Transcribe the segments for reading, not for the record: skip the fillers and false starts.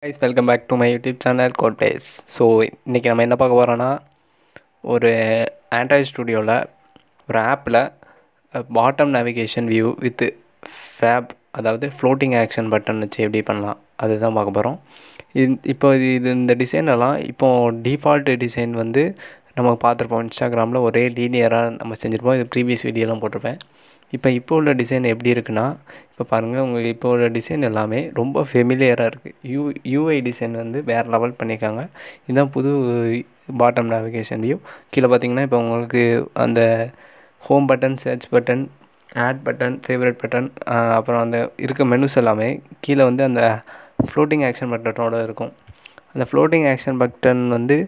guys, welcome back to my YouTube channel Code Plays. So இன்றைக்கி நம்ம என்ன பார்க்க போகிறோன்னா ஒரு ஆண்ட்ராய்ட் ஸ்டுடியோவில் ஒரு ஆப்பில் பாட்டம் நேவிகேஷன் வியூ வித் ஃபேப், அதாவது ஃப்ளோட்டிங் ஆக்ஷன் பட்டன் வச்சு எப்படி பண்ணலாம் அதுதான் பார்க்க போகிறோம். இப்போ இந்த டிசைனெல்லாம் இப்போது டிஃபால்ட் டிசைன் வந்து நம்ம பார்த்துருப்போம். இன்ஸ்டாகிராமில் ஒரே லீனியராக நம்ம செஞ்சுருப்போம். இது ப்ரீவியஸ் வீடியோலாம் போட்டிருப்பேன். இப்போ உள்ள டிசைன் எப்படி இருக்குன்னா, இப்போ பாருங்கள், உங்களுக்கு இப்போ உள்ள டிசைன் எல்லாமே ரொம்ப ஃபெமிலியராக இருக்குது. யூஐ டிசைன் வந்து வேறு லெவல் பண்ணியிருக்காங்க. இதுதான் புது பாட்டம் நேவிகேஷன் வியூ. கீழே பார்த்தீங்கன்னா இப்போ உங்களுக்கு அந்த home button, search button, add button, favourite button, அப்புறம் அந்த இருக்க மெனுஸ் எல்லாமே கீழே வந்து அந்த ஃப்ளோட்டிங் ஆக்ஷன் பட்டனோட இருக்கும். அந்த ஃப்ளோட்டிங் ஆக்ஷன் பட்டன் வந்து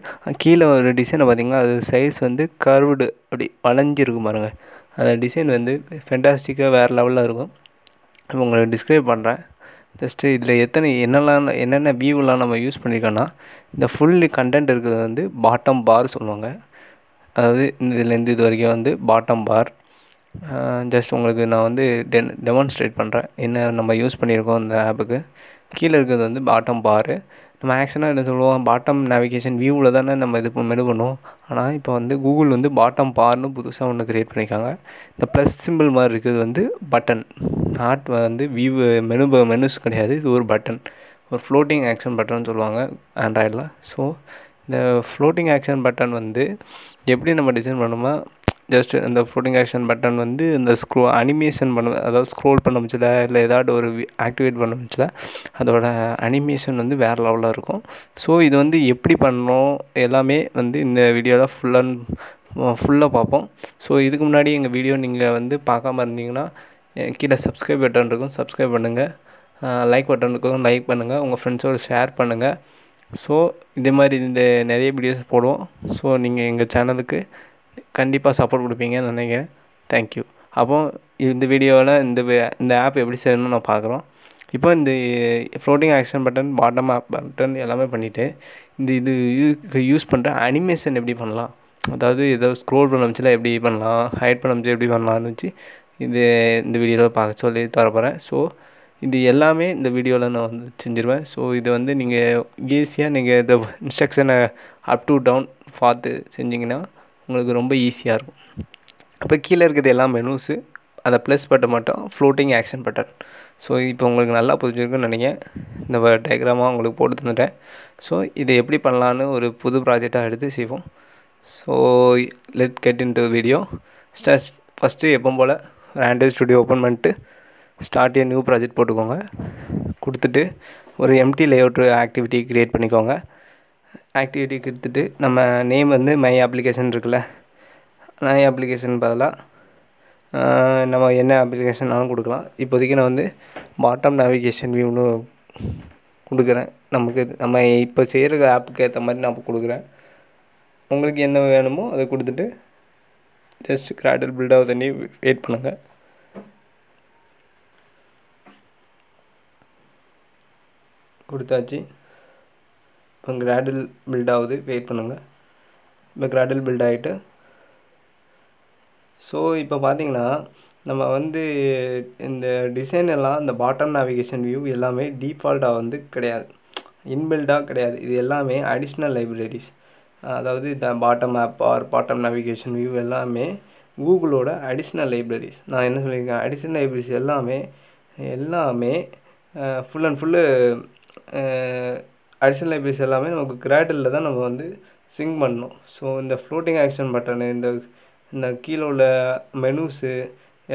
கீழே ஒரு டிசைனை பார்த்திங்கன்னா அது சைஸ் வந்து கர்வ்டு அப்படி வளைஞ்சிருக்கும் பாருங்கள். அந்த டிசைன் வந்து ஃபென்டாஸ்டிக்காக வேறு லெவலில் இருக்கும். இப்போ உங்களுக்கு டிஸ்கிரைப் பண்ணுறேன். ஜஸ்ட்டு இதில் என்னென்ன வியூலாம் நம்ம யூஸ் பண்ணியிருக்கோன்னா, இந்த ஃபுல்லி கண்டென்ட் இருக்கிறது வந்து பாட்டம் பார் சொல்லுவாங்க. அதாவது இதுலேருந்து இது வரைக்கும் வந்து பாட்டம் பார். ஜஸ்ட் உங்களுக்கு நான் வந்து டெமான்ஸ்ட்ரேட் பண்ணுறேன் என்ன நம்ம யூஸ் பண்ணியிருக்கோம் இந்த ஆப்புக்கு. கீழே இருக்கிறது வந்து பாட்டம் பாரு. நம்ம ஆக்சுவலாக என்ன சொல்லுவோம், பாட்டம் நேவிகேஷன் வியூவில் தானே நம்ம இது மெனு பண்ணுவோம். ஆனால் இப்போ வந்து கூகுள் வந்து பாட்டம் பார்னு புதுசாக ஒன்று க்ரியேட் பண்ணியிருக்காங்க. இந்த ப்ளஸ் சிம்பிள் மாதிரி இருக்கிறது வந்து பட்டன், நாட் வந்து மெனுஸ் கிடையாது. இது ஒரு பட்டன், ஒரு ஃப்ளோட்டிங் ஆக்ஷன் பட்டன் சொல்லுவாங்க ஆண்ட்ராய்டில். ஸோ இந்த ஃப்ளோட்டிங் ஆக்ஷன் பட்டன் வந்து எப்படி நம்ம டிசைன் பண்ணோமா, ஜஸ்ட் இந்த ஃப்ளோட்டிங் ஆக்ஷன் பட்டன் வந்து இந்த அனிமேஷன் அதாவது ஸ்க்ரோல் பண்ண முடிச்சல, இல்லை ஏதாவது ஒரு ஆக்டிவேட் பண்ண முடிச்சல, அதோட அனிமேஷன் வந்து வேறு லெவலில் இருக்கும். ஸோ இது வந்து எப்படி பண்ணணும் எல்லாமே வந்து இந்த வீடியோவில் ஃபுல்லாக பார்ப்போம். ஸோ இதுக்கு முன்னாடி எங்கள் வீடியோ நீங்கள் வந்து பார்க்காம இருந்தீங்கன்னா கீழே சப்ஸ்கிரைப் பட்டன் இருக்கும், சப்ஸ்கிரைப் பண்ணுங்கள். லைக் பட்டன் இருக்கும், லைக் பண்ணுங்கள். உங்கள் ஃப்ரெண்ட்ஸோடு ஷேர் பண்ணுங்கள். ஸோ இதே மாதிரி இந்த நிறைய வீடியோஸ் போடுவோம். ஸோ நீங்கள் எங்கள் சேனலுக்கு கண்டிப்பாக சப்போர்ட் கொடுப்பீங்கன்னு நினைக்கிறேன். தேங்க்யூ. அப்போ இந்த வீடியோவில் இந்த ஆப் எப்படி செய்யணும்னு நான் பார்க்குறோம். இப்போ இந்த floating action button, bottom app button எல்லாமே பண்ணிவிட்டு இதுக்கு யூஸ் பண்ணுற அனிமேஷன் எப்படி பண்ணலாம், அதாவது ஏதாவது ஸ்க்ரோல் பண்ண வச்சுல எப்படி பண்ணலாம், ஹைட் பண்ண வச்சு எப்படி பண்ணலான்னு வச்சு இந்த வீடியோவில் பார்க்க சொல்லி தரப்போகிறேன். ஸோ இது எல்லாமே இந்த வீடியோவில் நான் வந்து செஞ்சுருவேன். ஸோ இது வந்து நீங்கள் ஈஸியாக நீங்கள் இந்த இன்ஸ்ட்ரக்ஷனை அப் டு டவுன் பார்த்து செஞ்சிங்கன்னா உங்களுக்கு ரொம்ப ஈஸியாக இருக்கும். அப்போ கீழே இருக்கிறது எல்லாம் மெனுஸு, அதை ப்ளஸ் பட்டன் மட்டும் ஃப்ளோட்டிங் ஆக்ஷன் பட்டன். ஸோ இப்போ உங்களுக்கு நல்லா புரிஞ்சிருக்குன்னு நினைக்கிறேன். இந்த டயக்ராமாக உங்களுக்கு போட்டு தந்துட்டேன். ஸோ இதை எப்படி பண்ணலான்னு ஒரு புது ப்ராஜெக்டாக எடுத்து செய்வோம். So let get in to video. First எப்பவும் போல் ஒரு ஆண்ட்ராய்ட் ஸ்டுடியோ ஓப்பன் பண்ணிட்டு ஸ்டார்ட் ஏ நியூ ப்ராஜெக்ட் போட்டுக்கோங்க. கொடுத்துட்டு ஒரு எம்டி லேஅவுட் ஆக்டிவிட்டி க்ரியேட் பண்ணிக்கோங்க. ஆக்டிவிட்டி கொடுத்துட்டு நம்ம நேம் வந்து மை அப்ளிகேஷன் இருக்குல்ல, மை அப்ளிகேஷன் பதிலாக நம்ம என்ன அப்ளிகேஷன்னாலும் கொடுக்கலாம். இப்போதைக்கு நான் வந்து பாட்டம் நேவிகேஷன் வியூன்னு கொடுக்குறேன். நம்ம இப்போ செய்கிற ஆப்புக்கு ஏற்ற மாதிரி நான் கொடுக்குறேன். உங்களுக்கு என்ன வேணுமோ அதை கொடுத்துட்டு ஜஸ்ட் கிராடல் பில்ட் ஆகுது தண்ணி வெயிட் பண்ணுங்கள். கொடுத்தாச்சு. இப்போ கிராடல் பில்ட் ஆகுது, வெயிட் பண்ணுங்கள். இப்போ கிராடல் பில்ட் ஆகிட்டு ஸோ இப்போ பார்த்தீங்கன்னா நம்ம வந்து இந்த டிசைன் எல்லாம் இந்த பாட்டம் நேவிகேஷன் வியூ எல்லாமே டிஃபால்ட்டாக வந்து கிடையாது, இன்பில்டாக கிடையாது. இது எல்லாமே அடிஷ்னல் லைப்ரரிஸ். அதாவது இந்த bottom app or bottom navigation view எல்லாமே கூகுளோட அடிஷ்னல் லைப்ரரிஸ். நான் என்ன சொல்லியிருக்கேன், அடிஷ்னல் லைப்ரரிஸ் எல்லாமே full and full additional libraries எல்லாமே நமக்கு கிராடலில் தான் நம்ம வந்து சிங்க் பண்ணணும். ஸோ இந்த ஃப்ளோட்டிங் ஆக்ஷன் பட்டனு, இந்த கீழே உள்ள மெனுஸு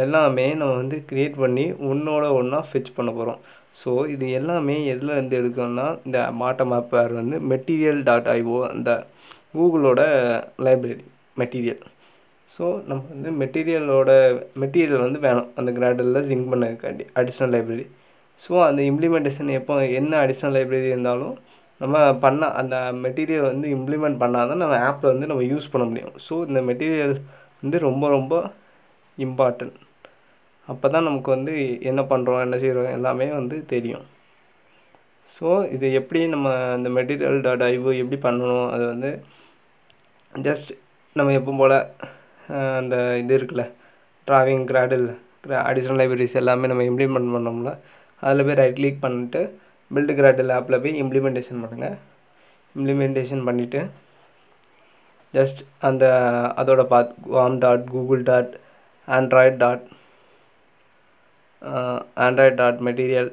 எல்லாமே நம்ம வந்து க்ரியேட் பண்ணி ஒன்றா ஃபெச் பண்ண போகிறோம். ஸோ இது எல்லாமே எதில் இருந்து எடுக்கணும்னா, இந்த பாட்டம் ஆப் வேறு வந்து material.io அந்த கூகுளோட லைப்ரரி மெட்டீரியல். ஸோ நம்ம வந்து மெட்டீரியல் வந்து வேணும் அந்த கிராடலில் சிங்க் பண்ணக்காண்டி அடிஷ்னல் லைப்ரரி. ஸோ அந்த இம்ப்ளிமெண்டேஷன் எப்போ என்ன அடிஷ்னல் லைப்ரரி இருந்தாலும் நம்ம அந்த மெட்டீரியல் வந்து இம்ப்ளிமெண்ட் பண்ணால் தான் நம்ம ஆப்பில் வந்து நம்ம யூஸ் பண்ண முடியும். ஸோ இந்த மெட்டீரியல் வந்து ரொம்ப ரொம்ப இம்பார்ட்டன்ட். அப்போ தான் நமக்கு வந்து என்ன பண்ணுறோம், என்ன செய்கிறோம் எல்லாமே வந்து தெரியும். ஸோ இது எப்படி நம்ம இந்த material.io எப்படி பண்ணணும், அது வந்து ஜஸ்ட் நம்ம எப்பவும் போல் அந்த இது இருக்குல்ல, ட்ராவிங் கிராடல் அடிஷ்னல் லைப்ரரிஸ் எல்லாமே நம்ம இம்ப்ளிமெண்ட் பண்ணோம்னா அதில் போய் ரைட் கிளிக் பண்ணிட்டு பில்டு கிராட்டில் ஆப்பில் போய் இம்ப்ளிமெண்டேஷன் பண்ணுங்கள். இம்ப்ளிமெண்டேஷன் பண்ணிவிட்டு ஜஸ்ட் அந்த அதோட guam.google. android.material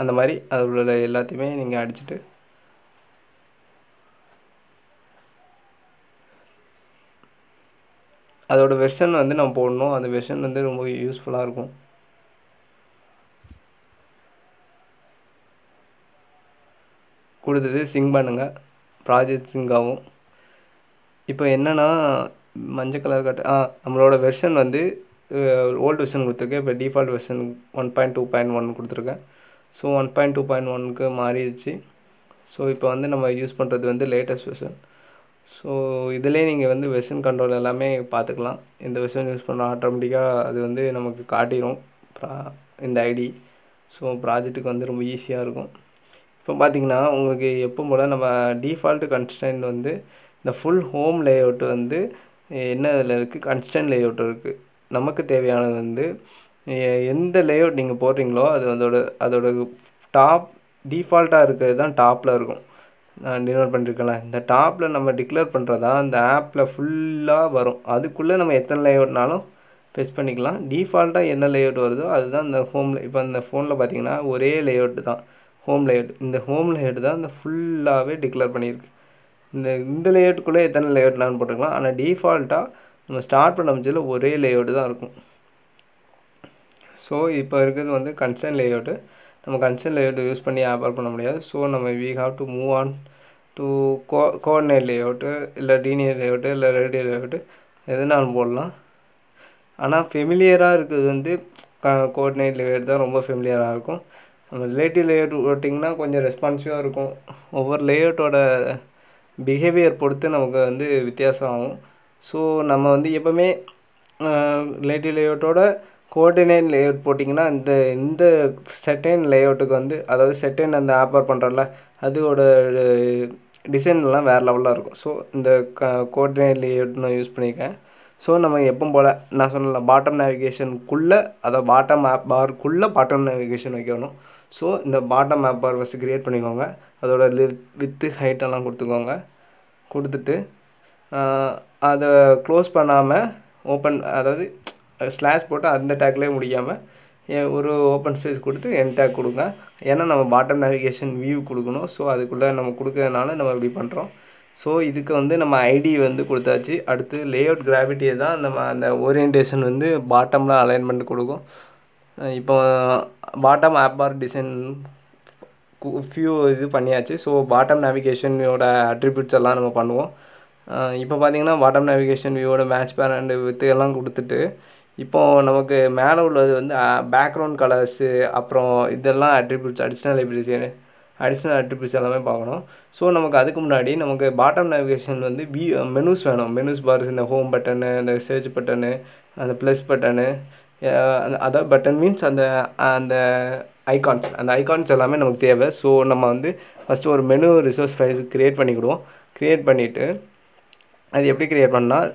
அந்த மாதிரி அதில் உள்ள எல்லாத்தையுமே நீங்கள் அடிச்சுட்டு அதோட வெர்ஷன் வந்து நம்ம போடணும். அந்த வெர்ஷன் வந்து ரொம்ப யூஸ்ஃபுல்லாக இருக்கும். கொடுத்துட்டு சிங்க் பண்ணுங்கள். ப்ராஜெக்ட் சிங்க் ஆகும். இப்போ என்னென்னா மஞ்சள் கலர் நம்மளோட வெர்ஷன் வந்து ஓல்டு வெர்ஷன் கொடுத்துருக்கேன். இப்போ டிஃபால்ட் வெர்ஷன் 1.2.1 கொடுத்துருக்கேன். ஸோ 1.2.1க்கு மாறிடுச்சு. ஸோ இப்போ வந்து நம்ம யூஸ் பண்ணுறது வந்து லேட்டஸ்ட் வெர்ஷன். ஸோ இதிலே நீங்கள் வந்து வெர்ஷன் கண்ட்ரோல் எல்லாமே பார்த்துக்கலாம். இந்த வெர்ஷன் யூஸ் பண்ணால் ஆட்டோமேட்டிக்காக அது வந்து நமக்கு காட்டிடும் இந்த ஐடி. ஸோ ப்ராஜெக்ட்டுக்கு வந்து ரொம்ப ஈஸியாக இருக்கும். இப்போ பார்த்தீங்கன்னா உங்களுக்கு எப்போ போல் நம்ம டிஃபால்ட்டு கன்ஸ்டன்ட் வந்து இந்த ஃபுல் ஹோம் லேஅவுட்டு வந்து என்ன இதில் இருக்குது, கன்ஸ்டன்ட் லேஅவுட் இருக்குது. நமக்கு தேவையானது வந்து எந்த லேஅவுட் நீங்கள் போடுறீங்களோ அது அதோட டாப் டிஃபால்ட்டாக இருக்கிறது தான் டாப்பில் இருக்கும். நான் டினோட் பண்ணியிருக்கேன்ல, இந்த டாப்பில் நம்ம டிக்ளேர் பண்ணுறதா அந்த ஆப்பில் ஃபுல்லாக வரும். அதுக்குள்ளே நம்ம எத்தனை லேஅவுட்னாலும் ஃபெச் பண்ணிக்கலாம். டிஃபால்ட்டாக என்ன லேஅவுட் வருதோ அதுதான் இந்த ஹோமில். இப்போ இந்த ஃபோனில் பார்த்தீங்கன்னா ஒரே லேஅவுட்டு தான் ஹோம் லேஅவுட். இந்த ஹோம் லேஅவுட் தான் இந்த ஃபுல்லாகவே டிக்ளேர் பண்ணியிருக்கு. இந்த லேஅவுட்டுக்குள்ளே எத்தனை லேஅவுட்னாலும் போட்டுக்கலாம். ஆனால் டிஃபால்ட்டாக நம்ம ஸ்டார்ட் பண்ண முடிச்சதில் ஒரே லேஅவுட்டு தான் இருக்கும். ஸோ இப்போ இருக்கிறது வந்து கன்ஸ்டன்ட் லேஅவுட்டு. நம்ம கன்ஸ்டன்ட் லேஅவுட் யூஸ் பண்ணி ஆப்பர் பண்ண முடியாது. ஸோ நம்ம we have to move on to coordinate layout, இல்லை லீனியர் லேஅவுட்டு, இல்லை ரேடியல் லேஅவுட்டு எதுனாலும் போடலாம். ஆனால் ஃபெமிலியராக இருக்கிறது வந்து கோஆர்டினேட் லேஅவுட் தான் ரொம்ப ஃபெமிலியராக இருக்கும். நம்ம ரிலேட்டிவ் லேஅவுட் ஓட்டிங்கன்னா கொஞ்சம் ரெஸ்பான்சிவாக இருக்கும். ஒவ்வொரு லேஅவுட்டோட பிஹேவியர் பொறுத்து நமக்கு வந்து வித்தியாசம் ஆகும். ஸோ நம்ம வந்து எப்போவுமே ரிலேட்டிவ் லேஅவுட்டோட கோஆர்டினேட் லேஅவுட் போட்டிங்கன்னா இந்த செட்டைன் லேஅவுட்டுக்கு வந்து, அதாவது செட்டைன் அந்த ஆப்பர் பண்ணுறல அதோட டிசைன்லாம் வேறு லெவலில் இருக்கும். ஸோ இந்த கோஆர்டினேட் லேஅவுட் நான் யூஸ் பண்ணியிருக்கேன். ஸோ நம்ம எப்பவும் போல் நான் சொன்னல பாட்டம் நேவிகேஷனுக்குள்ளே, அதாவது பாட்டம் ஆப் பார்க்குள்ளே பாட்டம் நேவிகேஷன் வைக்கணும். ஸோ இந்த பாட்டம் ஆப் பார் ஃபஸ்ட்டு க்ரியேட் பண்ணிக்கோங்க. அதோட வித்து ஹைட்டெல்லாம் கொடுத்துக்கோங்க. கொடுத்துட்டு அதை க்ளோஸ் பண்ணாமல் ஓப்பன், அதாவது ஸ்லாஷ் போட்டு அந்த டேக்லேயே முடிக்காமல் ஒரு ஓப்பன் ஸ்பேஸ் கொடுத்து என் டேக் கொடுங்க. ஏன்னா நம்ம பாட்டம் நேவிகேஷன் வியூ கொடுக்கணும். ஸோ அதுக்குள்ளே நம்ம கொடுக்கறதுனால நம்ம இப்படி பண்ணுறோம். ஸோ இதுக்கு வந்து நம்ம ஐடி வந்து கொடுத்தாச்சு. அடுத்து லேஅவுட் கிராவிட்டியை தான் நம்ம அந்த ஓரியன்டேஷன் வந்து பாட்டமில் அலைன்மெண்ட் கொடுக்கும். இப்போ பாட்டம் ஆப் பார் டிசைன் ஃபியூ இது பண்ணியாச்சு. ஸோ பாட்டம் நேவிகேஷனோட அட்ரிபியூட்ஸ் எல்லாம் நம்ம பண்ணுவோம். இப்போ பார்த்தீங்கன்னா bottom navigation வியூவோட match parent with எல்லாம் கொடுத்துட்டு, இப்போது நமக்கு மேலே உள்ளது வந்து பேக்ரவுண்ட் கலர்ஸு, அப்புறம் இதெல்லாம் அட்ரிபியூட்ஸ், அடிஷ்னல் அட்ரிபியூட்ஸ் எல்லாமே பார்க்கணும். ஸோ நமக்கு அதுக்கு முன்னாடி நமக்கு பாட்டம் நேவிகேஷன் வந்து மெனூஸ் வேணும். மெனூஸ் பார்ஸ், இந்த ஹோம் பட்டனு, இந்த சர்ச் பட்டனு, அந்த ப்ளஸ் பட்டனு, அதாவது பட்டன் மீன்ஸ் அந்த ஐகான்ஸ், அந்த ஐகான்ஸ் எல்லாமே நமக்கு தேவை. ஸோ நம்ம வந்து ஃபஸ்ட்டு ஒரு மெனு ரிசோர்ஸ் ஃபைல் க்ரியேட் பண்ணிக்கிடுவோம். க்ரியேட் பண்ணிவிட்டு அது எப்படி க்ரியேட் பண்ணால்,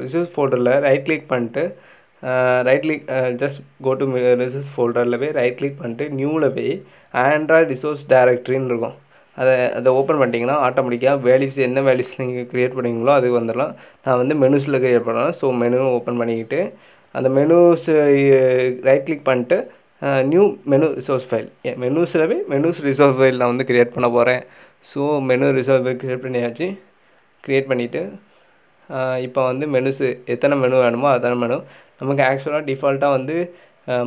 ரிசோர்ஸ் ஃபோல்டரில் ரைட் கிளிக் பண்ணிட்டு ஜஸ்ட் கோ டு ரிசோர்ஸ் ஃபோல்டரில் போய் ரைட் கிளிக் பண்ணிட்டு நியூவில் போய் ஆண்ட்ராய்டு ரிசோர்ஸ் டைரக்டரின்னு இருக்கும். அதை ஓப்பன் பண்ணிட்டீங்கன்னா ஆட்டோமேட்டிக்காக வேல்யூஸ், என்ன வேல்யூஸ் நீங்கள் க்ரியேட் பண்ணுவீங்களோ அது வந்துடலாம். நான் வந்து மெனுஸில் க்ரியேட் பண்ணேன். ஸோ மெனு ஓப்பன் பண்ணிக்கிட்டு அந்த மெனுஸ் ரைட் கிளிக் பண்ணிட்டு நியூ மெனு ரிசோர்ஸ் ஃபைல், மெனுஸில் போய் மெனுஸ் ரிசோர்ஸ் ஃபைல் நான் வந்து க்ரியேட் பண்ண போகிறேன். So menu resource file create பண்ணியாச்சு. க்ரியேட் பண்ணிவிட்டு இப்போ வந்து மெனுஸு எத்தனை மெனு வேணுமோ அத்தனை மெனு. நமக்கு ஆக்சுவலாக டிஃபால்ட்டாக வந்து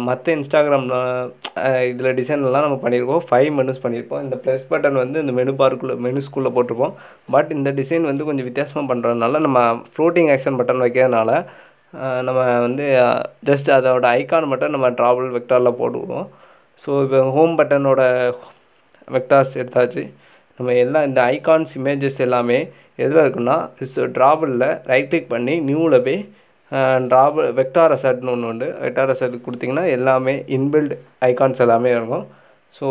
மற்ற இன்ஸ்டாகிராமில் இதில் டிசைன்லாம் நம்ம பண்ணியிருக்கோம். 5 மெனுஸ் பண்ணியிருப்போம். இந்த ப்ளஸ் பட்டன் வந்து இந்த மெனு பார்க்குள்ளே மெனுஸ்குள்ளே போட்டிருப்போம். பட் இந்த டிசைன் வந்து கொஞ்சம் வித்தியாசமாக பண்ணுறதுனால நம்ம ஃப்ளோட்டிங் ஆக்ஷன் பட்டன் வைக்கிறதுனால நம்ம வந்து ஜஸ்ட் அதோட ஐக்கான் மட்டும் நம்ம ட்ராவல் வெக்டாரில் போட்டுவிடுவோம். ஸோ இப்போ ஹோம் பட்டனோட வெக்டார்ஸ் எடுத்தாச்சு. நம்ம எல்லாம் இந்த ஐகான்ஸ் இமேஜஸ் எல்லாமே எதில் இருக்குன்னா ட்ராவலில் ரைட் கிளிக் பண்ணி நியூவில் போய் வெக்டார் அசட்னு ஒன்று உண்டு. வெக்டார் அசட் கொடுத்திங்கன்னா எல்லாமே இன்பில்ட் ஐகான்ஸ் எல்லாமே இருக்கும். ஸோ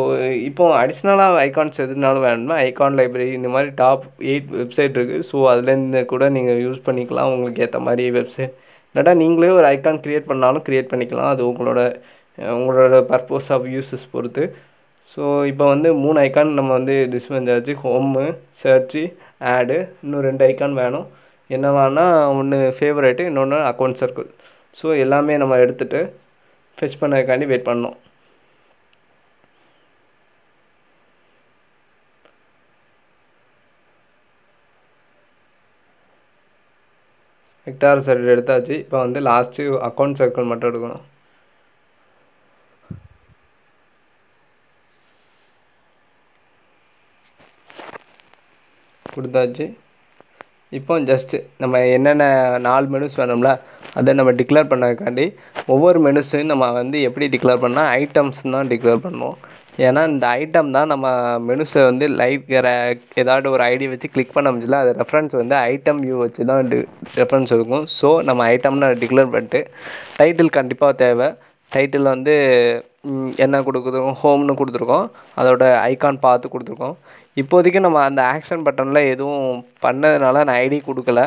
இப்போ அடிஷ்னலாக ஐகான்ஸ் எதுனாலும் வேணும்னா ஐகான் லைப்ரரி இந்த மாதிரி டாப் 8 வெப்சைட் இருக்குது. ஸோ அதுலேருந்து கூட நீங்கள் யூஸ் பண்ணிக்கலாம் உங்களுக்கு ஏற்ற மாதிரி வெப்சைட். இல்லாட்டா நீங்களே ஒரு ஐகான் க்ரியேட் பண்ணாலும் க்ரியேட் பண்ணிக்கலாம். அது உங்களோட பர்பஸ் ஆஃப் யூஸஸ் பொறுத்து. ஸோ இப்போ வந்து 3 ஐக்கான் நம்ம வந்து டிஸ்பிளே பண்ணியாச்சு. ஹோமு, சர்ச்சு, ஆடு, இன்னும் 2 ஐக்கான் வேணும். என்னவானா ஒன்று ஃபேவரேட்டு, இன்னொன்று அக்கௌண்ட் சர்க்கிள். ஸோ எல்லாமே நம்ம எடுத்துகிட்டு ஃபெச் பண்ணதுக்காண்டி வெயிட் பண்ணோம். வெக்டார் சர்க்கிள் எடுத்தாச்சு. இப்போ வந்து லாஸ்ட்டு அக்கௌண்ட் சர்க்கிள் மட்டும் எடுக்கணும். கொடுத்தாச்சு. இப்போ ஜஸ்ட்டு நம்ம என்னென்ன 4 மெனுஸ் வேணும்ல அதை நம்ம டிக்ளேர் பண்ணதுக்காண்டி ஒவ்வொரு மெனுஸையும் நம்ம வந்து எப்படி டிக்ளேர் பண்ணால் ஐட்டம்ஸ் தான் டிக்ளேர் பண்ணுவோம். ஏன்னா இந்த ஐட்டம் தான் நம்ம மெனுஸை வந்து லைக் ஏதாவது ஒரு ஐடி வச்சு கிளிக் பண்ண முடியல, அது ரெஃபரன்ஸ் வந்து ஐட்டம் வியூ வச்சு தான் ரெஃபரன்ஸ் இருக்கும். ஸோ நம்ம ஐட்டம்னு டிக்ளேர் பண்ணிட்டு டைட்டில் கண்டிப்பாக தேவை. டைட்டில் வந்து என்ன கொடுக்குறோம், ஹோம்னு கொடுத்துருக்கோம், அதோட ஐக்கான் பார்த்து கொடுத்துருக்கோம். இப்போதைக்கு நம்ம அந்த ஆக்ஷன் பட்டனில் எதுவும் பண்ணதுனால நான் ஐடி கொடுக்கல.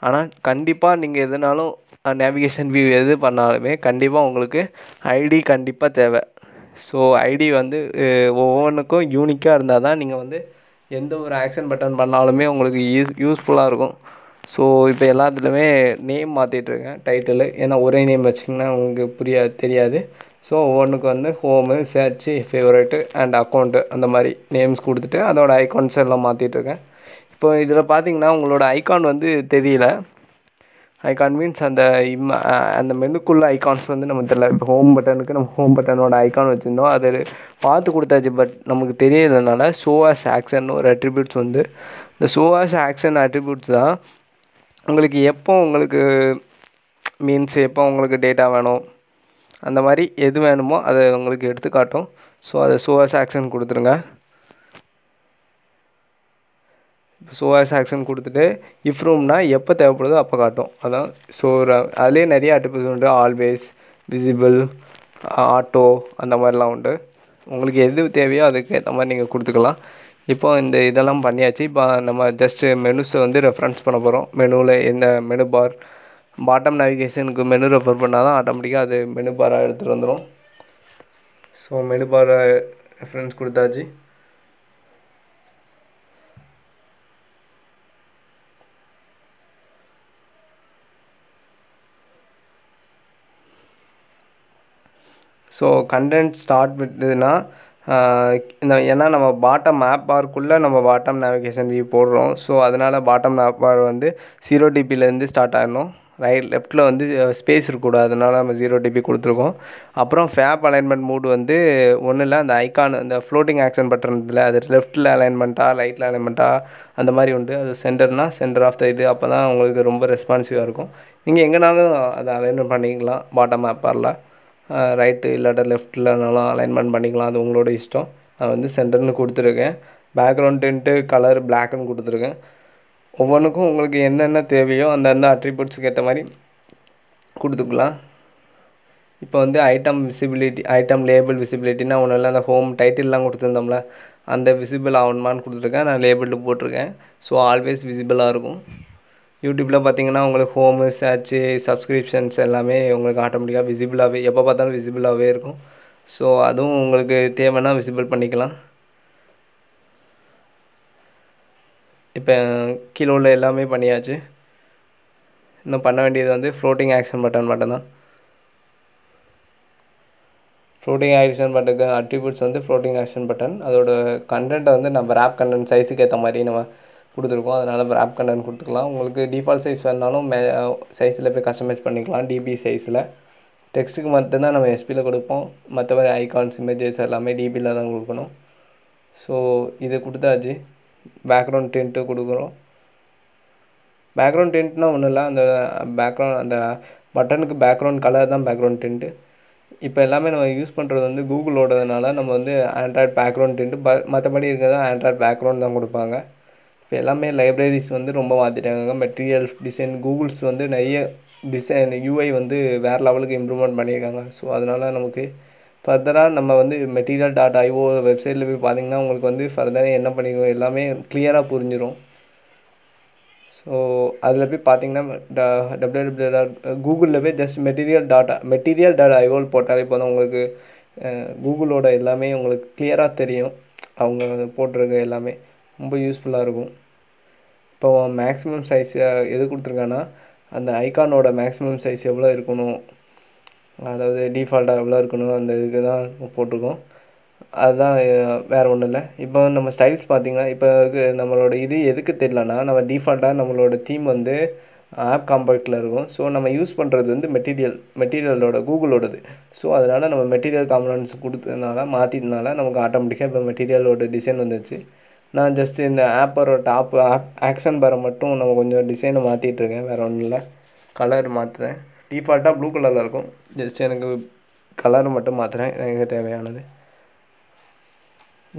ஆனால் கண்டிப்பாக நீங்கள் எதுனாலும் நேவிகேஷன் வியூ எது பண்ணாலுமே கண்டிப்பாக உங்களுக்கு ஐடி கண்டிப்பாக தேவை. ஸோ ஐடி வந்து ஒவ்வொன்றுக்கும் யூனிக்காக இருந்தால் தான் நீங்கள் வந்து எந்த ஒரு ஆக்ஷன் பட்டன் பண்ணாலுமே உங்களுக்கு யூஸ்ஃபுல்லாக இருக்கும். ஸோ இப்போ எல்லாத்துலேயுமே நேம் மாற்றிட்டுருக்கேன் டைட்டிலு. ஏன்னா ஒரே நேம் வச்சிங்கன்னா உங்களுக்கு தெரியாது. ஸோ ஒவ்வொன்றுக்கு வந்து home, church, favourite and account அந்த மாதிரி நேம்ஸ் கொடுத்துட்டு அதோட ஐக்கான்ஸ் எல்லாம் மாற்றிட்டுருக்கேன். இப்போ இதில் பார்த்தீங்கன்னா உங்களோட ஐக்கான் வந்து தெரியல. ஐக்கான் மீன்ஸ் அந்த மெனுக்குள்ள ஐக்கான்ஸ் வந்து நமக்கு தெரியல. இப்போ ஹோம் பட்டனுக்கு நம்ம ஹோம் பட்டனோட ஐக்கான் வச்சுருந்தோம், அது பார்த்து கொடுத்தாச்சு. பட் நமக்கு தெரியறதுனால ஷோ ஆஸ் ஆக்ஷன் ஒரு அட்ரிபியூட்ஸ் வந்து இந்த ஷோ ஆஸ் ஆக்ஷன் அட்ரிபியூட்ஸ் தான் உங்களுக்கு எப்போ உங்களுக்கு மீன்ஸ் எப்போ உங்களுக்கு டேட்டா வேணும் அந்த மாதிரி எது வேணுமோ அதை உங்களுக்கு எடுத்து காட்டும். ஸோ அதை ஷோ ஆஸ் ஆக்ஷன் கொடுத்துருங்க. ஷோ ஆஸ் ஆக்ஷன் கொடுத்துட்டு இஃப் ரூம்னா எப்போ தேவைப்படுதோ அப்போ காட்டும். அதான் ஸோ அதுலேயே நிறைய அட்ரிபியூட்ஸ் உண்டு. ஆல்வேஸ், விசிபிள், ஆட்டோ அந்த மாதிரிலாம் உண்டு. உங்களுக்கு எது தேவையோ அதுக்கு ஏற்ற மாதிரி நீங்கள் கொடுத்துக்கலாம். இப்போ இந்த இதெல்லாம் பண்ணியாச்சு. இப்போ நம்ம ஜஸ்ட்டு மெனுஸை வந்து ரெஃபரன்ஸ் பண்ண போகிறோம். மெனுவில் எந்த மெனு பார் பாட்டம் நேவிகேஷனுக்கு மெனு ரெஃபர் பண்ணால் தான் ஆட்டோமேட்டிக்காக அது மெனு பாராக எடுத்துகிட்டு வந்துடும். ஸோ மெனு பாரை ரெஃபரன்ஸ் கொடுத்தாச்சு. ஸோ கண்டென்ட் ஸ்டார்ட் விட்டுதுன்னா ஏன்னா நம்ம பாட்டம் ஆப் பார்க்குள்ளே நம்ம பாட்டம் நேவிகேஷன் வியூ போடுறோம். ஸோ அதனால் பாட்டம் ஆப் பார் வந்து 0 dBலேருந்து ஸ்டார்ட் ஆகணும். லெஃப்ட்டில் வந்து ஸ்பேஸ் இருக்கக்கூடாது, அதனால் நம்ம 0 dB கொடுத்துருக்கோம். அப்புறம் ஃபேப் அலைன்மெண்ட் மூடு வந்து ஒன்றும் இல்லை, அந்த ஐக்கான் அந்த ஃப்ளோட்டிங் ஆக்ஷன் பட்டன் இதில் அது லெஃப்ட்டில் அலைன்மெண்ட்டா ரைட்டில் அலைன்மெண்ட்டா அந்த மாதிரி உண்டு. அது சென்டர்னால் சென்டர் ஆஃப் த இது, அப்போ தான் உங்களுக்கு ரொம்ப ரெஸ்பான்சிவாக இருக்கும். நீங்கள் எங்கேனாலும் அதை அலைன்மெண்ட் பண்ணிக்கலாம். பாட்டம் ஆப் பாரில் ரைட்டு இல்லாட்ட லெஃப்ட்லனாலும் அலைன்மெண்ட் பண்ணிக்கலாம், அது உங்களோட இஷ்டம். நான் வந்து சென்டர்னு கொடுத்துருக்கேன். பேக்ரவுண்ட் டிண்ட்டு கலர் பிளாக்னு கொடுத்துருக்கேன். ஒவ்வொன்றுக்கும் உங்களுக்கு என்னென்ன தேவையோ அந்தந்த அட்ரிபியூட்ஸுக்கு ஏற்ற மாதிரி கொடுத்துக்கலாம். இப்போ வந்து ஐட்டம் விசிபிலிட்டி, ஐட்டம் லேபிள் விசிபிலிட்டினா ஒன்றும் இல்லை, அந்த ஹோம் டைட்டில்லாம் கொடுத்துருந்தோம்ல அந்த விசிபிள் ஆகணுமான்னு கொடுத்துருக்கேன். நான் லேபிள் போட்டிருக்கேன். ஸோ ஆல்வேஸ் விசிபிளாக இருக்கும். யூடியூப்பில் பார்த்தீங்கன்னா உங்களுக்கு ஹோமு, சர்ச்சு, சப்ஸ்கிரிப்ஷன்ஸ் எல்லாமே உங்களுக்கு ஆட்டோமேட்டிக்காக விசிபிளாகவே எப்போ பார்த்தாலும் விசிபிளாகவே இருக்கும். ஸோ அதுவும் உங்களுக்கு தேவைன்னா விசிபிள் பண்ணிக்கலாம். இப்போ கீழே உள்ள எல்லாமே பண்ணியாச்சு. இன்னும் பண்ண வேண்டியது வந்து ஃப்ளோட்டிங் ஆக்ஷன் பட்டன் மட்டும்தான். ஃப்ளோட்டிங் ஆக்ஷன் பட்டனுக்கு அட்ரிபியூட்ஸ் வந்து ஃப்ளோட்டிங் ஆக்ஷன் பட்டன். அதோட கண்டென்ட்டை வந்து நம்ம ரேப் கண்டென்ட் சைஸுக்கு ஏற்ற மாதிரி நம்ம கொடுத்துருக்கோம், அதனால் ரேப் கண்டென்ட் கொடுத்துக்கலாம். உங்களுக்கு டிஃபால்ட் சைஸ் வேணாலும் சைஸில் போய் கஸ்டமைஸ் பண்ணிக்கலாம். டிபி சைஸில் டெக்ஸ்ட்டுக்கு மட்டும்தான் நம்ம எஸ்பியில் கொடுப்போம். மற்றபடி ஐகான்ஸ், இமேஜஸ் எல்லாமே டிபியில் தான் கொடுக்கணும். ஸோ இது கொடுத்தாச்சு. பேக்ரவுண்ட் டிண்ட்டு கொடுக்குறோம். பேக்ரவுண்ட் டிண்ட்னால் ஒன்றும் இல்லை, அந்த பேக்ரவுண்ட் அந்த பட்டனுக்கு பேக்ரவுண்ட் கலர் தான் பேக்ரவுண்ட் டிண்ட்டு. இப்போ எல்லாமே நம்ம யூஸ் பண்ணுறது வந்து கூகுளோடதுனால நம்ம வந்து ஆண்ட்ராய்ட் பேக்ரவுண்ட் டிண்ட்டு மற்றபடி இருக்கிறதா ஆண்ட்ராய்ட் பேக்ரவுண்ட் தான் கொடுப்பாங்க. இப்போ எல்லாமே லைப்ரரிஸ் வந்து ரொம்ப மாற்றிட்டாங்க. மெட்டீரியல் டிசைன் கூகுள்ஸ் வந்து நிறைய டிசைன் யூஐ வந்து வேறு லெவலுக்கு இம்ப்ரூவ்மெண்ட் பண்ணியிருக்காங்க. ஸோ அதனால் நமக்கு ஃபர்தராக நம்ம வந்து material.io வெப்சைட்டில் போய் பார்த்திங்கன்னா உங்களுக்கு வந்து ஃபர்தராக என்ன பண்ணிக்கோ எல்லாமே கிளியராக புரிஞ்சிடும். ஸோ அதில் போய் பார்த்தீங்கன்னா www. கூகுளில் போய் ஜஸ்ட் மெட்டீரியல்.io போட்டாலே போதும். உங்களுக்கு கூகுளோட எல்லாமே உங்களுக்கு கிளியராக தெரியும். அவங்க போட்டிருக்க எல்லாமே ரொம்ப யூஸ்ஃபுல்லாக இருக்கும். இப்போ மேக்ஸிமம் சைஸ் எது கொடுத்துருக்காங்கன்னா, அந்த ஐகானோட மேக்ஸிமம் சைஸ் எவ்வளோ இருக்கணும், அதாவது டிஃபால்ட்டாக எவ்வளோ இருக்கணும், அந்த இதுக்கு தான் போட்டிருக்கோம். அதுதான் வேறு ஒன்றும் இல்லை. இப்போ நம்ம ஸ்டைல்ஸ் பார்த்திங்கன்னா, இப்போ நம்மளோட இது எதுக்கு தெரியலனா, நம்ம டிஃபால்ட்டாக நம்மளோட தீம் வந்து ஆப் காம்பேக்டில் இருக்கும். ஸோ நம்ம யூஸ் பண்ணுறது வந்து மெட்டீரியலோட கூகுளோடது. ஸோ அதனால் நம்ம மெட்டீரியல் காம்பனன்ட்ஸ் கொடுத்ததுனால மாற்றினால நமக்கு ஆட்டோமேட்டிக்காக இப்போ மெட்டீரியலோட டிசைன் வந்துடுச்சு. நான் ஜஸ்ட்டு இந்த ஆப்போட ஆக்ஷன் பாரை மட்டும் நம்ம கொஞ்சம் டிசைனை மாற்றிட்டுருக்கேன், வேறு ஒன்றும் இல்லை. கலர் மாற்றுறேன். டிஃபால்ட்டாக ப்ளூ கலரில் இருக்கும். ஜஸ்ட் எனக்கு கலர் மட்டும் மாற்றுறேன் எனக்கு தேவையானது.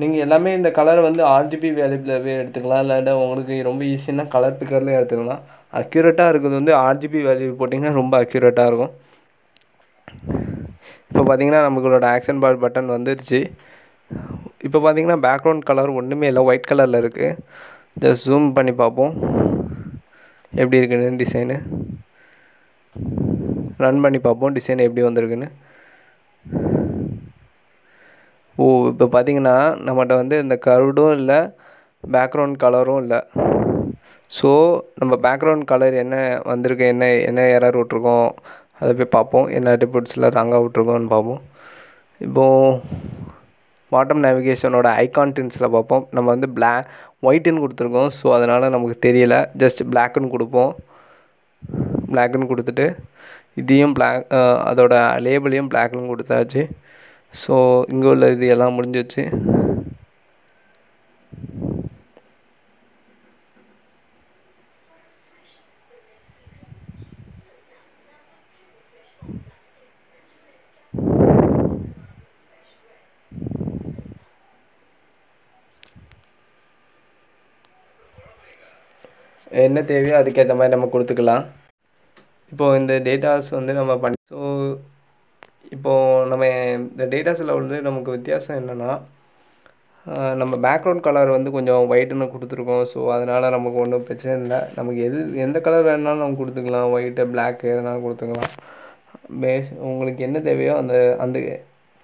நீங்கள் எல்லாமே இந்த கலரை வந்து ஆர்ஜிபி வேல்யூவில் எடுத்துக்கலாம். இல்லாட்டா உங்களுக்கு ரொம்ப ஈஸின்னா கலர் பிக்கர்லேயே எடுத்துக்கலாம். அக்யூரேட்டாக இருக்கிறது வந்து ஆர்ஜிபி வேல்யூ போட்டிங்கன்னா ரொம்ப அக்யூரேட்டாக இருக்கும். இப்போ பார்த்தீங்கன்னா நம்மளோட ஆக்ஷன் பார் பட்டன் வந்துருச்சு. இப்போ பார்த்தீங்கன்னா பேக்ரவுண்ட் கலர் ஒன்றுமே இல்லை, ஒயிட் கலரில் இருக்குது. ஜஸ்ட் ஜூம் பண்ணி பார்ப்போம் எப்படி இருக்குன்னு டிசைனு. ரன் பண்ணி பார்ப்போம் டிசைன் எப்படி வந்திருக்குன்னு. இப்போ பார்த்தீங்கன்னா நம்மகிட்ட வந்து இந்த கர்வ்டும் இல்லை, பேக்ரவுண்ட் கலரும் இல்லை. ஸோ நம்ம பேக்ரவுண்ட் கலர் என்ன வந்திருக்கு, என்ன எரர் விட்ருக்கோம் அதை போய் பார்ப்போம். என்ன டிபுட்ஸில் ராங்காக விட்ருக்கோன்னு பார்ப்போம். இப்போது பாட்டம் நேவிகேஷனோட ஐகான்டின்ஸில் பார்ப்போம். நம்ம வந்து ஒயிட்டுன்னு கொடுத்துருக்கோம். ஸோ அதனால் நமக்கு தெரியலை. ஜஸ்ட் பிளாக்குன்னு கொடுப்போம். பிளாக்குன்னு கொடுத்துட்டு இதையும் அதோட லேபிளையும் பிளாக்னு கொடுத்தாச்சு. ஸோ இங்கே உள்ள இது எல்லாம் முடிஞ்சிச்சு. என்ன தேவையோ அதுக்கேற்ற மாதிரி நம்ம கொடுத்துக்கலாம். இப்போது இந்த டேட்டாஸ் வந்து நம்ம ஸோ இப்போது நம்ம இந்த டேட்டாஸில் வந்து நமக்கு வித்தியாசம் என்னென்னா, நம்ம பேக்ரவுண்ட் கலர் வந்து கொஞ்சம் ஒயிட்டுன்னு கொடுத்துருக்கோம். ஸோ அதனால் நமக்கு ஒன்றும் பிரச்சனை இல்லை. நமக்கு எந்த கலர் வேணுனாலும் நம்ம கொடுத்துக்கலாம். ஒயிட்டு, பிளாக்கு எதனாலும் கொடுத்துக்கலாம். உங்களுக்கு என்ன தேவையோ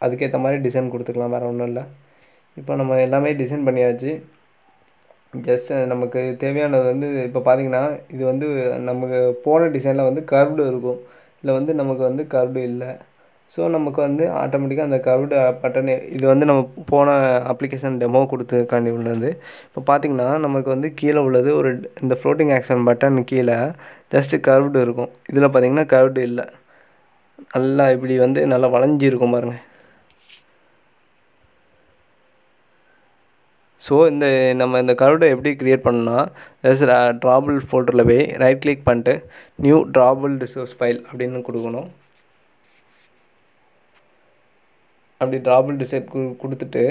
அதுக்கேற்ற மாதிரி டிசைன் கொடுத்துக்கலாம், வேறு ஒன்றும் இல்லை. இப்போ நம்ம எல்லாமே டிசைன் பண்ணியாச்சு. ஜஸ்ட் நமக்கு தேவையானது வந்து இப்போ பார்த்திங்கன்னா இது வந்து நமக்கு போன டிசைனில் வந்து கர்வ்டு இருக்கும். இதில் வந்து நமக்கு வந்து கர்வ்டு இல்லை. ஸோ நமக்கு வந்து ஆட்டோமேட்டிக்காக அந்த கர்வ்டு பட்டன் இது வந்து நம்ம போன அப்ளிகேஷன் டெமோ கொடுத்துக்காண்டி உள்ளது. இப்போ பார்த்திங்கன்னா நமக்கு வந்து கீழே உள்ளது இந்த ஃப்ளோட்டிங் ஆக்ஷன் பட்டன் கீழே ஜஸ்ட்டு கர்வ்டு இருக்கும். இதில் பார்த்திங்கன்னா கர்வ்டு இல்லை. நல்லா இப்படி வந்து நல்லா வளைஞ்சிருக்கும் பாருங்கள். ஸோ நம்ம இந்த கர்வ்டை எப்படி க்ரியேட் பண்ணோன்னா, ஜஸ்ட் ட்ராபிள் ஃபோல்டரில் போய் ரைட் கிளிக் பண்ணிட்டு நியூ ட்ராபிள் ரிசோர்ஸ் ஃபைல் அப்படின்னு கொடுக்கணும். அப்படி ட்ராபிள் டிசைட் கொடுத்துட்டு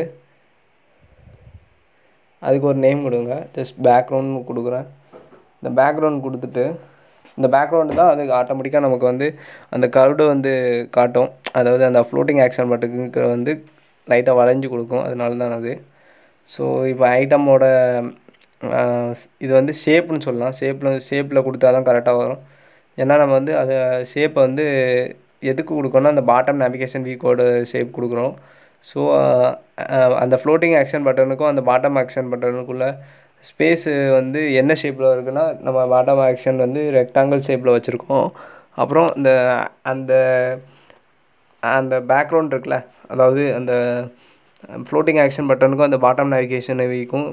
அதுக்கு ஒரு நேம் கொடுங்க. ஜஸ்ட் பேக்ரவுண்ட் கொடுக்குறேன். இந்த பேக்ரவுண்ட் கொடுத்துட்டு இந்த பேக்ரவுண்டு தான் அதுக்கு ஆட்டோமேட்டிக்காக நமக்கு வந்து அந்த கர்வ்டு வந்து காட்டும். அதாவது அந்த ஃப்ளோட்டிங் ஆக்ஷன் பட்டுக்கு வந்து லைட்டாக வளைஞ்சி கொடுக்கும். அதனால தான் அது. ஸோ இப்போ ஐட்டமோட இது வந்து ஷேப்புன்னு சொல்லலாம். ஷேப்பில் கொடுத்தா தான் கரெக்டாக வரும். ஏன்னா நம்ம வந்து அதை ஷேப்பை வந்து எதுக்கு கொடுக்கணும்னா அந்த பாட்டம் நேவிகேஷன் வீக்கோட ஷேப் கொடுக்குறோம். ஸோ அந்த ஃப்ளோட்டிங் ஆக்ஷன் பட்டனுக்கும் அந்த பாட்டம் ஆக்ஷன் பட்டனுக்குள்ளே ஸ்பேஸு வந்து என்ன ஷேப்பில் இருக்குன்னா, நம்ம பாட்டம் ஆக்ஷன் வந்து ரெக்டாங்கிள் ஷேப்பில் வச்சுருக்கோம். அப்புறம் அந்த அந்த பேக்ரவுண்ட் இருக்குல்ல, அதாவது அந்த ஃப்ளோட்டிங் ஆக்ஷன் பட்டனுக்கும் அந்த பாட்டம் நேவிகேஷன் வீக்கும்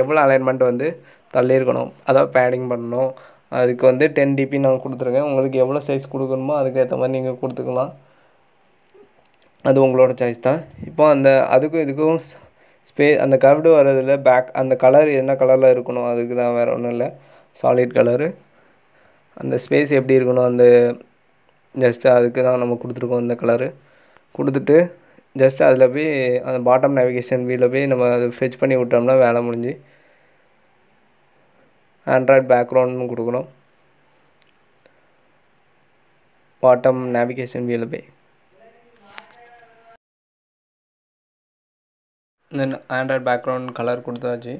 எவ்வளோ அலைன்மெண்ட் வந்து தள்ளியிருக்கணும், அதாவது பேடிங் பண்ணணும். அதுக்கு வந்து 10 dp நான் கொடுத்துருக்கேன். உங்களுக்கு எவ்வளோ சைஸ் கொடுக்கணுமோ அதுக்கேற்ற மாதிரி நீங்கள் கொடுத்துக்கலாம். அது உங்களோட சாய்ஸ் தான். இப்போ அதுக்கும் இதுக்கும் அந்த கர்வ்டு வர்றதில் அந்த கலர் என்ன கலரில் இருக்கணும் அதுக்கு தான், வேறு ஒன்றும் இல்லை. Solid colour. அந்த ஸ்பேஸ் எப்படி இருக்கணும் ஜஸ்ட்டு அதுக்கு தான் நம்ம கொடுத்துருக்கோம் இந்த கலரு. கொடுத்துட்டு ஜஸ்ட் அதில் போய் அந்த பாட்டம் நேவிகேஷன் வியூவில் போய் நம்ம அதை ஃபெச் பண்ணி விட்டோம்னா வேலை முடிஞ்சு. ஆண்ட்ராய்ட் பேக்ரவுண்ட்னு கொடுக்கணும். பாட்டம் நேவிகேஷன் வியூவில் போய் தென் ஆண்ட்ராய்ட் பேக்ரவுண்ட் கலர் கொடுத்தாச்சு.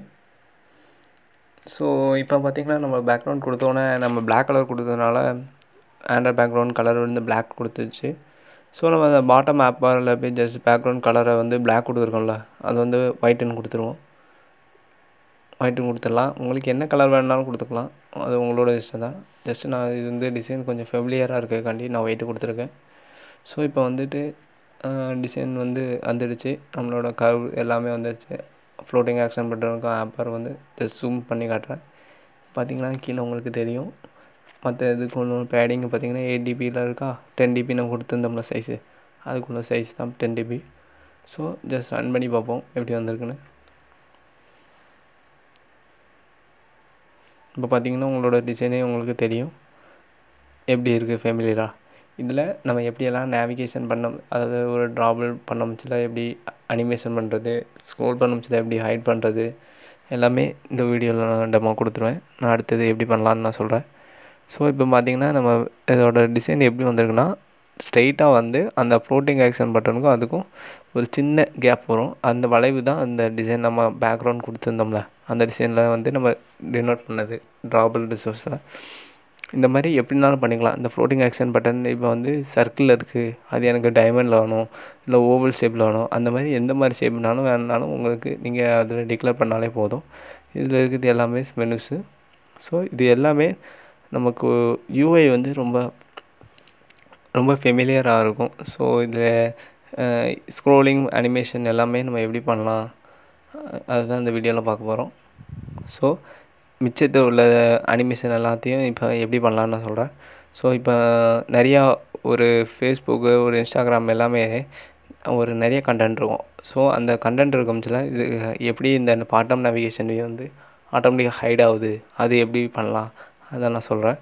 ஸோ இப்போ பார்த்திங்கன்னா நம்ம பேக்ரவுண்ட் கொடுத்தோன்னே நம்ம பிளாக் கலர் கொடுத்ததுனால ஆண்ட்ராய்ட் பேக்ரவுண்ட் கலர் வந்து பிளாக் கொடுத்துச்சு. ஸோ நம்ம அந்த பாட்டம் ஆப் பாரில் போய் ஜஸ்ட் பேக்ரவுண்ட் கலரை வந்து பிளாக் கொடுத்துருக்கோம்ல, அது வந்து ஒயிட்டுன்னு கொடுத்துருவோம். ஒயிட்டுன்னு கொடுத்துடலாம். உங்களுக்கு என்ன கலர் வேணுனாலும் கொடுத்துக்கலாம், அது உங்களோட இஷ்டம் தான். ஜஸ்ட்டு நான் இது வந்து டிசைன் கொஞ்சம் ஃபெமிலியராக இருக்கக்காண்டி நான் ஒயிட்டு கொடுத்துருக்கேன். ஸோ இப்போ வந்துட்டு டிசைன் வந்து வந்துடுச்சு, நம்மளோட கர்வ் எல்லாமே வந்துடுச்சு. ஃப்ளோட்டிங் ஆக்ஷன் பண்ணுறதுக்கு ஆப்பர் வந்து ஜஸ்ட் ஜூம் பண்ணி காட்டுறேன். பார்த்திங்கன்னா கீழே உங்களுக்கு தெரியும். மற்ற இதுக்கு ஒன்று பேடிங்கு பார்த்திங்கன்னா 8 DBயில் இருக்கா, 10 DB நம்ம கொடுத்துருந்தோம்ல சைஸு, அதுக்குள்ள சைஸ் தான் 10 DB. ஸோ ஜஸ்ட் ரன் பண்ணி பார்ப்போம் எப்படி வந்திருக்குன்னு. இப்போ பார்த்திங்கன்னா உங்களோட டிசைனே உங்களுக்கு தெரியும் எப்படி இருக்குது ஃபேமிலியராக. இதில் நம்ம எப்படியெல்லாம் நேவிகேஷன் பண்ணோம், அதாவது ஒரு ட்ராபிள் பண்ண முச்சில் எப்படி அனிமேஷன் பண்ணுறது, ஸ்க்ரோல் பண்ண முச்சில் எப்படி ஹைட் பண்ணுறது, எல்லாமே இந்த வீடியோவில் நான் டெமோ கொடுத்துருவேன். நான் அடுத்தது எப்படி பண்ணலான்னு நான் சொல்கிறேன். ஸோ இப்போ பார்த்திங்கன்னா நம்ம இதோட டிசைன் எப்படி வந்திருக்குன்னா, ஸ்ட்ரெயிட்டாக வந்து அந்த ஃப்ளோட்டிங் ஆக்ஷன் பட்டனுக்கும் அதுக்கும் ஒரு சின்ன கேப் வரும். அந்த வளைவு தான் அந்த டிசைன் நம்ம பேக்ரவுண்ட் கொடுத்துருந்தோம்ல, அந்த டிசைனில் வந்து நம்ம டினோட் பண்ணது ட்ராபிள் ரிசோர்ஸில். இந்த மாதிரி எப்படினாலும் பண்ணிக்கலாம். இந்த ஃப்ளோட்டிங் ஆக்ஷன் பட்டன் இப்போ வந்து சர்க்கிளில் இருக்குது, அது எனக்கு டைமண்டில் வேணும், இல்லை ஓவல் ஷேப்பில் வேணும், அந்த மாதிரி எந்த மாதிரி ஷேப்னாலும் வேணுனாலும் உங்களுக்கு நீங்கள் அதில் டிக்ளேர் பண்ணாலே போதும். இதில் இருக்கிறது எல்லாமே மெனுஸு. ஸோ இது எல்லாமே நமக்கு யூஐ வந்து ரொம்ப ரொம்ப ஃபெமிலியராக இருக்கும். ஸோ இதில் ஸ்க்ரோலிங் அனிமேஷன் எல்லாமே நம்ம எப்படி பண்ணலாம் அதுதான் இந்த வீடியோவில் பார்க்க போகிறோம். ஸோ மிச்சத்தை உள்ள அனிமேஷன் எல்லாத்தையும் இப்போ எப்படி பண்ணலான்னு நான் சொல்கிறேன். ஸோ இப்போ நிறையா ஒரு ஃபேஸ்புக்கு, ஒரு இன்ஸ்டாகிராம் எல்லாமே ஒரு நிறைய கண்டென்ட் இருக்கும். ஸோ அந்த கண்டென்ட் இருக்கும்ல, இது எப்படி இந்த பாட்டம் நேவிகேஷன் வந்து ஆட்டோமேட்டிக்காக ஹைட் ஆகுது, அது எப்படி பண்ணலாம் அதான் நான் சொல்கிறேன்.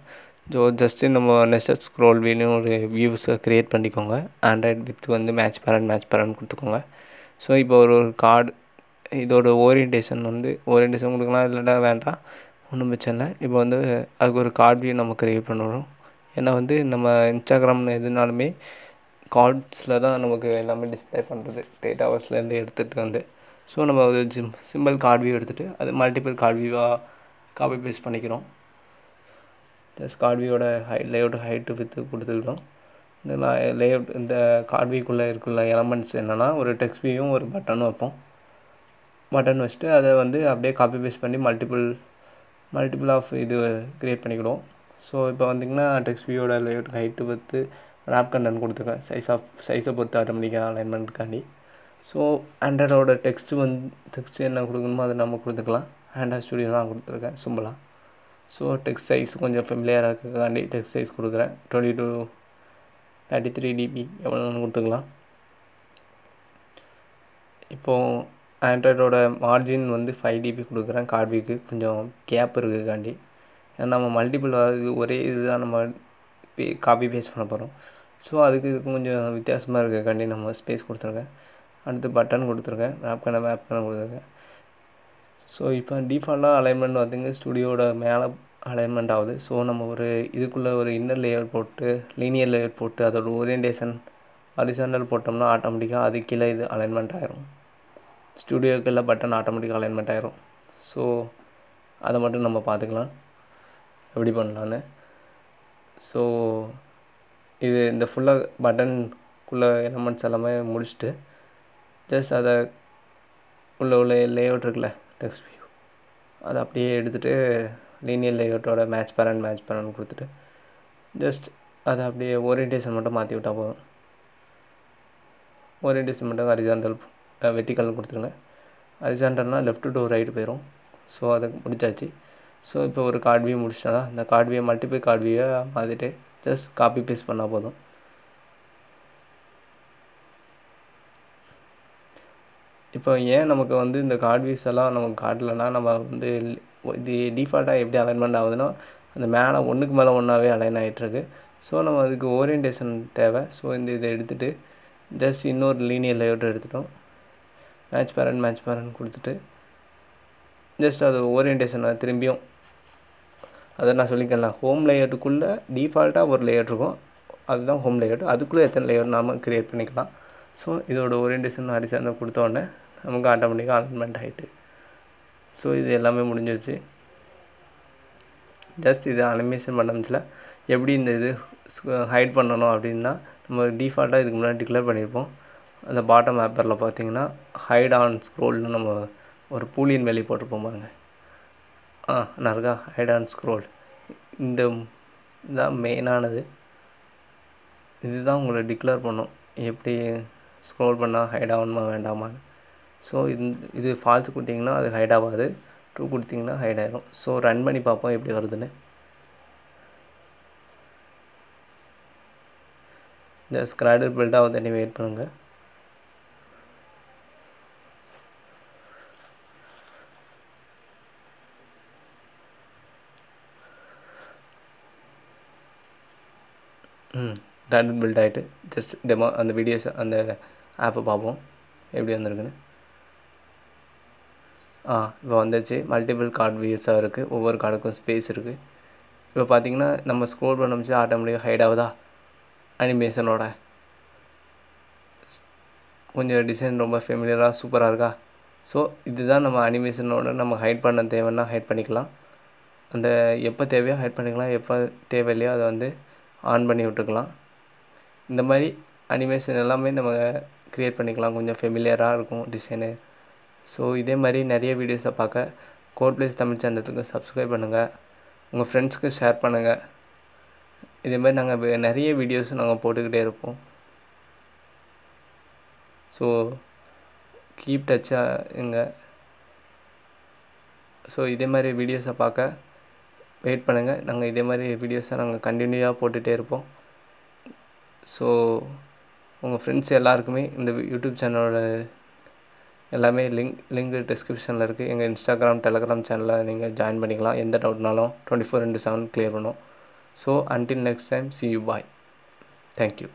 ஸோ ஜஸ்ட்டு நம்ம நெஸ்டட் ஸ்க்ரோல் வியூன்னு ஒரு வியூஸை க்ரியேட் பண்ணிக்கோங்க. ஆண்ட்ராய்ட் வித் வந்து மேட்ச் பேரண்ட் கொடுத்துக்கோங்க. ஸோ இப்போ ஒரு கார்டு, இதோட ஓரியன்டேஷன் கொடுக்கலாம், இல்லைன்னா வேண்டாம், ஒன்றும் பிரச்சனை இல்லை. இப்போ வந்து அதுக்கு ஒரு கார்ட் வியூ நம்ம க்ரியேட் பண்ணணும். ஏன்னா வந்து நம்ம இன்ஸ்டாகிராமில் எதுனாலுமே கார்ட்ஸில் தான் நமக்கு எல்லாமே டிஸ்பிளே பண்ணுறது, டேட்டாவர்ஸ்லேருந்து எடுத்துகிட்டு வந்து. ஸோ நம்ம ஒரு சிம்பிள் கார்ட் வியூ எடுத்துகிட்டு அது மல்டிபிள் கார்ட் வியூவாக காப்பி பேஸ்ட் பண்ணிக்கிறோம். Just card வியூவோட layout height with கொடுத்துக்கிட்டோம். இந்த லேஅவுட் இந்த கார்ட் வியூக்குள்ளே இருக்குள்ள எலமெண்ட்ஸ் என்னென்னா, ஒரு டெக்ஸ்ட் வியூவும் ஒரு பட்டனும் வைப்போம். பட்டன் வச்சுட்டு அதை வந்து அப்படியே காப்பி பேஸ்ட் பண்ணி மல்டிபிள் ஆஃப் இது க்ரியேட் பண்ணிக்கிடுவோம். ஸோ இப்போ வந்திங்கன்னா text வியூவோட layout height with rape content கொடுத்துருக்கேன், சைஸை பொறுத்து ஆட்டோமேட்டிக்காக அலைன்மெண்ட்டுக்காண்டி. ஸோ ஆண்ட்ராய்டோட டெக்ஸ்ட்டு என்ன கொடுக்கணுமோ அதை நம்ம கொடுத்துக்கலாம். ஆண்ட்ராய்ட் ஸ்டுடியோ நான் கொடுத்துருக்கேன் சிம்பிளாக. ஸோ டெக்ஸ்ட் சைஸ் கொஞ்சம் ஃபெமிலியராக இருக்கிறதுக்காண்டி டெக்ஸ்ட் சைஸ் கொடுக்குறேன். 20 to 33 DB எவ்வளோன்னு கொடுத்துக்கலாம். இப்போது ஆண்ட்ராய்டோட மார்ஜின் வந்து 5 DB கொடுக்குறேன். கார்ட் வியூக்கு கொஞ்சம் கேப் இருக்குதுக்காண்டி. ஏன்னா நம்ம மல்டிபிள் இது ஒரே இதுதான் நம்ம காப்பி பேஸ்ட் பண்ண போகிறோம். ஸோ அதுக்கு கொஞ்சம் வித்தியாசமாக இருக்குதுக்காண்டி நம்ம ஸ்பேஸ் கொடுத்துருக்கேன். அடுத்து பட்டன் கொடுத்துருக்கேன், மேப் பண்ண கொடுத்துருக்கேன். ஸோ இப்போ டிஃபால்ட்டாக அலைன்மெண்ட் பார்த்திங்க ஸ்டுடியோட மேலே அலைன்மெண்ட் ஆகுது. ஸோ நம்ம ஒரு இதுக்குள்ளே ஒரு இன்னர் லேயர் போட்டு லீனியர் லேயர் போட்டு அதோட ஓரியன்டேஷன் ஹரிசாண்டல் போட்டோம்னா ஆட்டோமேட்டிக்காக அது கீழே இது அலைன்மெண்ட் ஆகிரும். ஸ்டுடியோக்குள்ள பட்டன் ஆட்டோமேட்டிக்காக அலைன்மெண்ட் ஆகிரும். ஸோ அதை மட்டும் நம்ம பார்த்துக்கலாம் எப்படி பண்ணலான்னு. ஸோ இது இந்த ஃபுல்லாக பட்டனுக்குள்ளே எலமெண்ட்ஸ் எல்லாமே முடிச்சுட்டு ஜஸ்ட் அதை உள்ள லேஅவுட் இருக்குல்ல டெக்ஸ்ட் வியூ, அதை அப்படியே எடுத்துகிட்டு லீனியர் லேஅவுட்டோட மேட்ச் பேரண்ட் கொடுத்துட்டு ஜஸ்ட் அதை அப்படியே ஓரியன்டேஷன் மட்டும் மாற்றி விட்டால் போதும். ஓரியன்டேஷன் மட்டும் ஹரிசாண்டல் வெர்டிக்கல்னு கொடுத்துருங்க. ஹரிசாண்டல்னால் லெஃப்ட் டு ரைட்டு போயிடும். ஸோ அதை முடிச்சாச்சு. ஸோ இப்போ ஒரு கார்ட் வியூ முடிச்சிட்டா இந்த கார்ட் வியூ மல்டிபிள் கார்ட் வியூவை மாற்றிட்டு ஜஸ்ட் காப்பி பேஸ்ட் பண்ணால் போதும். இப்போ ஏன் நமக்கு வந்து இந்த கார்ட் வியூஸ் எல்லாம் நமக்கு காட்டலைன்னா, நம்ம வந்து இது டிஃபால்ட்டாக எப்படி அலைன்மெண்ட் ஆகுதுன்னா அந்த மேலே ஒன்றுக்கு மேலே ஒன்றாவே அலைன் ஆகிட்டுருக்கு. ஸோ நம்ம அதுக்கு ஓரியன்டேஷன் தேவை. ஸோ இதை எடுத்துகிட்டு ஜஸ்ட் இன்னொரு லீனியர் லேஅவுட் எடுத்துட்டோம். மேட்ச் பேரண்ட் கொடுத்துட்டு ஜஸ்ட் அது ஓரியன்டேஷனை திரும்பியும் அதை நான் சொல்லிக்கலாம். ஹோம் லேஅவுட்டுக்குள்ளே டிஃபால்ட்டாக ஒரு லேஅவுட் இருக்கும், அதுதான் ஹோம் லேஅவுட். அதுக்குள்ளே எத்தனை லேஅவுட் நாம் க்ரியேட் பண்ணிக்கலாம். ஸோ இதோட ஓரியன்டேஷன் ஹரிசாண்டல் கொடுத்தோடனே நமக்கு ஆட்டோமேட்டிக்காக அலைன்மெண்ட் ஆகிட்டு. ஸோ இது எல்லாமே முடிஞ்சிருச்சு. ஜஸ்ட் இது அனிமேஷன் பண்ணமுச்சில் எப்படி இந்த இது ஹைட் பண்ணணும் அப்படின்னா நம்ம டிஃபால்ட்டாக இதுக்கு முன்னாடி டிக்ளேர் பண்ணியிருப்போம். அந்த பாட்டம் ஆப்பரில் பார்த்தீங்கன்னா ஹைட் ஆன் ஸ்க்ரோல்னு நம்ம ஒரு பூலியன் வேல்யூ போட்டிருப்போம் பாருங்கள். நான் இருக்கா ஹைட் ஆன் ஸ்க்ரோல். இந்த இதுதான் மெயினானது. இதுதான் உங்களை டிக்ளேர் பண்ணும் எப்படி ஸ்க்ரோல் பண்ணால் ஹைட் ஆகணுமா வேண்டாமான்னு. ஸோ இது ஃபால்ஸ் கொடுத்தீங்கன்னா அது ஹைட் ஆகாது, ட்ரூ கொடுத்தீங்கன்னா ஹைட் ஆகிடும். ஸோ ரன் பண்ணி பார்ப்போம் எப்படி வருதுன்னு. இந்த ஸ்க்ராடர் பில்ட் ஆகுது, நீ வெயிட் பண்ணுங்கள். ஸ்க்ராடர் பில்ட் ஆகிட்டு ஜஸ்ட் டெமோ அந்த வீடியோஸ் அந்த ஆப்பை பார்ப்போம் எப்படி வந்திருக்குன்னு. இப்போ வந்துச்சு. மல்டிபிள் கார்டு வியூஸாக இருக்குது, ஒவ்வொரு கார்டுக்கும் ஸ்பேஸ் இருக்குது. இப்போ பார்த்தீங்கன்னா நம்ம ஸ்க்ரோல் பண்ண ஆட்டோமேட்டிக்காக ஹைட் ஆகுதா அனிமேஷனோட. கொஞ்சம் டிசைன் ரொம்ப ஃபெமிலியராக சூப்பராக இருக்கா. ஸோ இதுதான் நம்ம அனிமேஷனோட நம்ம ஹைட் பண்ண தேவைன்னா ஹைட் பண்ணிக்கலாம். அந்த எப்போ தேவையோ ஹைட் பண்ணிக்கலாம், எப்போ தேவையில்லையோ அதை வந்து ஆன் பண்ணி விட்டுக்கலாம். இந்த மாதிரி அனிமேஷன் எல்லாமே நம்ம க்ரியேட் பண்ணிக்கலாம், கொஞ்சம் ஃபெமிலியராக இருக்கும் டிசைனு. ஸோ இதே மாதிரி நிறைய வீடியோஸை பார்க்க கோட்ப்ளேஸ் தமிழ் சேனலுக்கு சப்ஸ்கிரைப் பண்ணுங்கள், உங்கள் ஃப்ரெண்ட்ஸ்க்கு ஷேர் பண்ணுங்கள். இதே மாதிரி நாங்கள் நிறைய வீடியோஸ் நாங்கள் போட்டுக்கிட்டே இருப்போம். So keep டச்சாக. ஸோ இதே மாதிரி வீடியோஸை பார்க்க வெயிட் பண்ணுங்கள். நாங்கள் இதே மாதிரி வீடியோஸை நாங்கள் கண்டினியூவாக போட்டுகிட்டே இருப்போம். ஸோ உங்கள் ஃப்ரெண்ட்ஸ் எல்லாருக்குமே இந்த யூடியூப் சேனலோட எல்லாமே லிங்க் டிஸ்கிரிப்ஷனில் இருக்குது. எங்கள் இன்ஸ்டாகிராம், டெலகிராம் சேனலில் நீங்கள் ஜாயின் பண்ணிக்கலாம். எந்த டவுட்னாலும் 24/7 கிளியர் பண்ணும். So until next time, see you, bye. Thank you.